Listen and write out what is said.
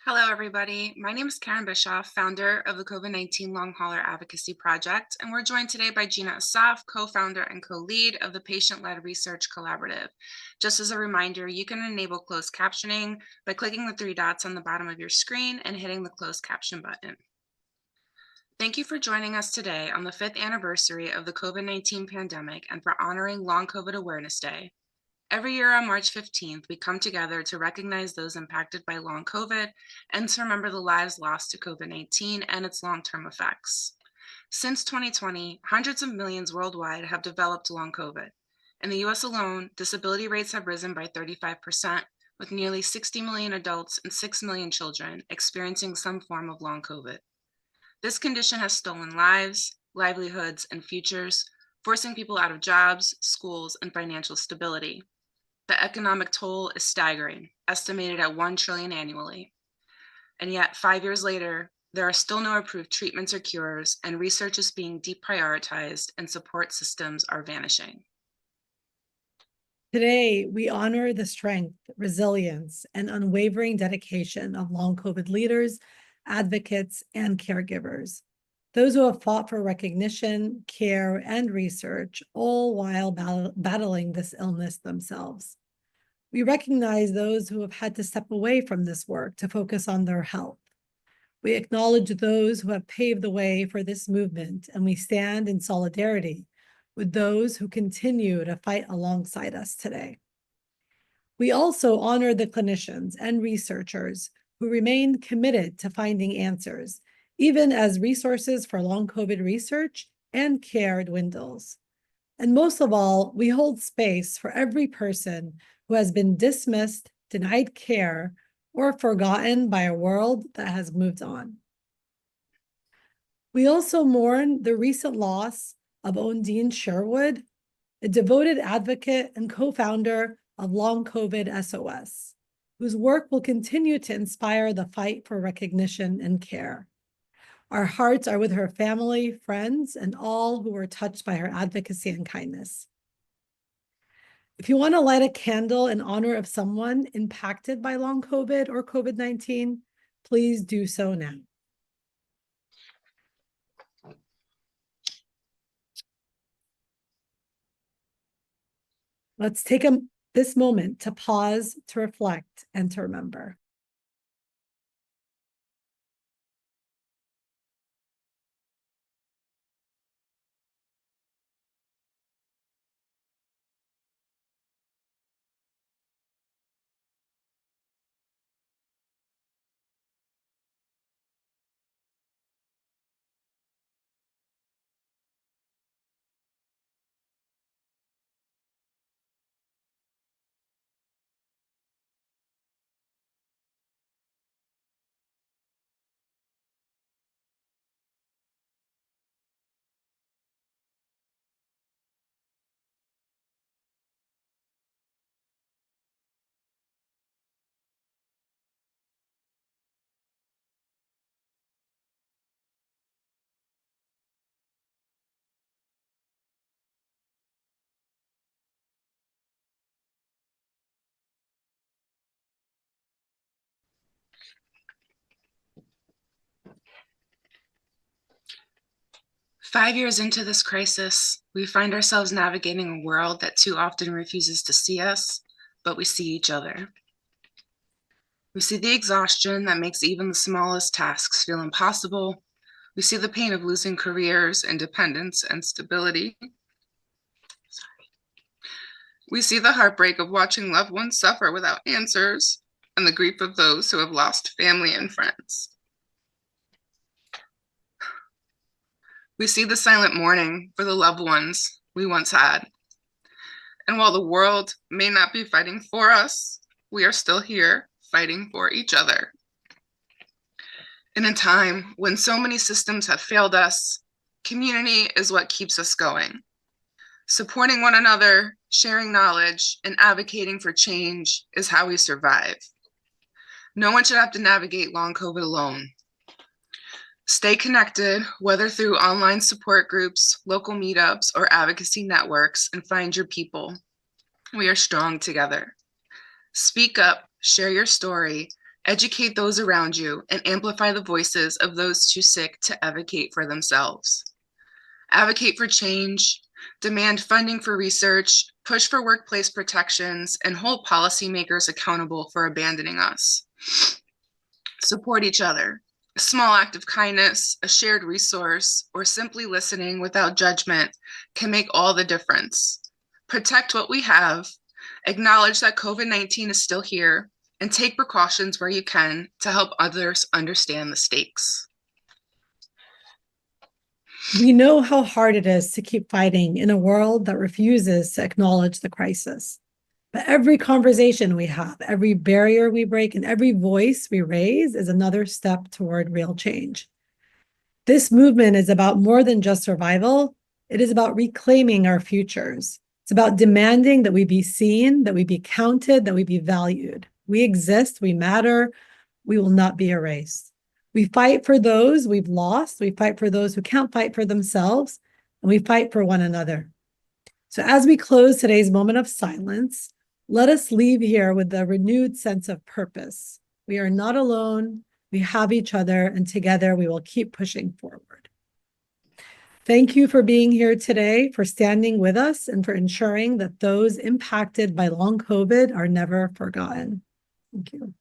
Hello, everybody. My name is Karen Bischoff, founder of the COVID-19 Long Hauler Advocacy Project, and we're joined today by Gina Asaf, co-founder and co-lead of the Patient-Led Research Collaborative. Just as a reminder, you can enable closed captioning by clicking the three dots on the bottom of your screen and hitting the closed caption button. Thank you for joining us today on the 5th anniversary of the COVID-19 pandemic and for honoring Long COVID Awareness Day. Every year on March 15th, we come together to recognize those impacted by long COVID and to remember the lives lost to COVID-19 and its long-term effects. Since 2020, hundreds of millions worldwide have developed long COVID. In the US alone, disability rates have risen by 35%, with nearly 60 million adults and 6 million children experiencing some form of long COVID. This condition has stolen lives, livelihoods, and futures, forcing people out of jobs, schools, and financial stability. The economic toll is staggering, estimated at $1 trillion annually. And yet, 5 years later, there are still no approved treatments or cures, and research is being deprioritized and support systems are vanishing. Today, we honor the strength, resilience, and unwavering dedication of long COVID leaders, advocates, and caregivers. Those who have fought for recognition, care, and research, all while battling this illness themselves. We recognize those who have had to step away from this work to focus on their health. We acknowledge those who have paved the way for this movement, and we stand in solidarity with those who continue to fight alongside us today. We also honor the clinicians and researchers who remain committed to finding answers, even as resources for long COVID research and care dwindles. And most of all, we hold space for every person who has been dismissed, denied care, or forgotten by a world that has moved on. We also mourn the recent loss of Ondine Sherwood, a devoted advocate and co-founder of Long COVID SOS, whose work will continue to inspire the fight for recognition and care. Our hearts are with her family, friends, and all who were touched by her advocacy and kindness. If you want to light a candle in honor of someone impacted by long COVID or COVID-19, please do so now. Let's take this moment to pause, to reflect, and to remember. Five years into this crisis, we find ourselves navigating a world that too often refuses to see us, but we see each other. We see the exhaustion that makes even the smallest tasks feel impossible. We see the pain of losing careers, independence, and stability. We see the heartbreak of watching loved ones suffer without answers, and the grief of those who have lost family and friends. We see the silent mourning for the loved ones we once had. And while the world may not be fighting for us, we are still here fighting for each other. In a time when so many systems have failed us, community is what keeps us going. Supporting one another, sharing knowledge, and advocating for change is how we survive. No one should have to navigate long COVID alone. Stay connected, whether through online support groups, local meetups, or advocacy networks, and find your people. We are strong together. Speak up, share your story, Educate those around you and amplify the voices of those too sick to advocate for themselves. Advocate for change, demand funding for research, push for workplace protections, and hold policymakers accountable for abandoning us. Support each other. A small act of kindness, a shared resource, or simply listening without judgment can make all the difference. Protect what we have, acknowledge that COVID-19 is still here, and take precautions where you can to help others understand the stakes. We know how hard it is to keep fighting in a world that refuses to acknowledge the crisis. But every conversation we have, every barrier we break, and every voice we raise is another step toward real change. This movement is about more than just survival. It is about reclaiming our futures. It's about demanding that we be seen, that we be counted, that we be valued. We exist, we matter, we will not be erased. We fight for those we've lost, we fight for those who can't fight for themselves, and we fight for one another. So as we close today's moment of silence, let us leave here with a renewed sense of purpose. We are not alone, we have each other, and together we will keep pushing forward. Thank you for being here today, for standing with us, and for ensuring that those impacted by long COVID are never forgotten. Thank you.